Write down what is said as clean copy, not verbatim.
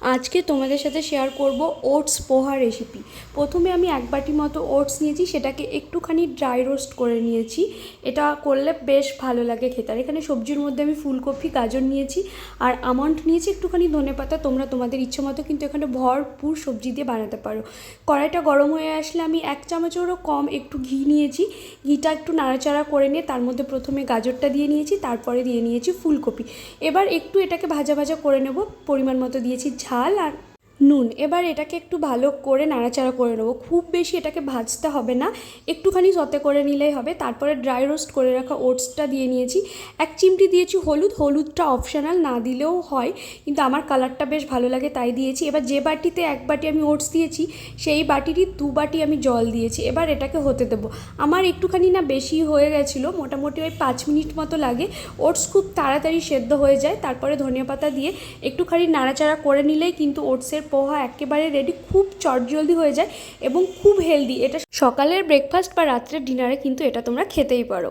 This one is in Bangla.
আজকে তোমাদের সাথে শেয়ার করব ওটস পোহা রেসিপি। প্রথমে আমি এক বাটি মতো ওটস নিয়েছি, সেটাকে একটুখানি ড্রাই রোস্ট করে নিয়েছি। এটা করলে বেশ ভালো লাগে খেতে। আর এখানে সবজির মধ্যে আমি ফুলকপি, গাজর নিয়েছি আর আমন্ড নিয়েছি, একটুখানি ধনেপাতা। তোমরা তোমাদের ইচ্ছে মতো কিন্তু এখানে ভরপুর সবজি দিয়ে বানাতে পারো। কড়াইটা গরম হয়ে আসলে আমি 1 চামচেরও কম একটু ঘি নিয়েছি। ঘিটা একটু নাড়াচাড়া করে নিয়ে তার মধ্যে প্রথমে গাজরটা দিয়ে নিয়েছি, তারপরে দিয়ে নিয়েছি ফুলকপি। এবার একটু এটাকে ভাজা ভাজা করে নেব। পরিমাণ মতো দিয়েছি ঝাল আর নুন। এবার এটাকে একটু ভালো করে নাড়াচাড়া করে নেবো। খুব বেশি এটাকে ভাজতে হবে না, একটুখানি সতে করে নিলেই হবে। তারপরে ড্রাই রোস্ট করে রাখা ওটসটা দিয়ে নিয়েছি। 1 চিমটি দিয়েছি হলুদ। হলুদটা অপশনাল, না দিলেও হয়, কিন্তু আমার কালারটা বেশ ভালো লাগে তাই দিয়েছি। এবার যে বাটিতে 1 বাটি আমি ওটস দিয়েছি, সেই বাটিরই 2 বাটি আমি জল দিয়েছি। এবার এটাকে হতে দেবো। আমার একটুখানি না বেশি হয়ে গেছিলো, মোটামুটি ওই 5 মিনিট মতো লাগে। ওটস খুব তাড়াতাড়ি সেদ্ধ হয়ে যায়। তারপরে ধনিয়া পাতা দিয়ে একটুখানি নাড়াচাড়া করে নিলেই কিন্তু ওটসের পোহা একেবারে রেডি। খুব চটজলদি হয়ে যায় এবং খুব হেলদি। এটা সকালের ব্রেকফাস্ট বা রাত্রের ডিনারে কিন্তু এটা তোমরা খেতেই পারো।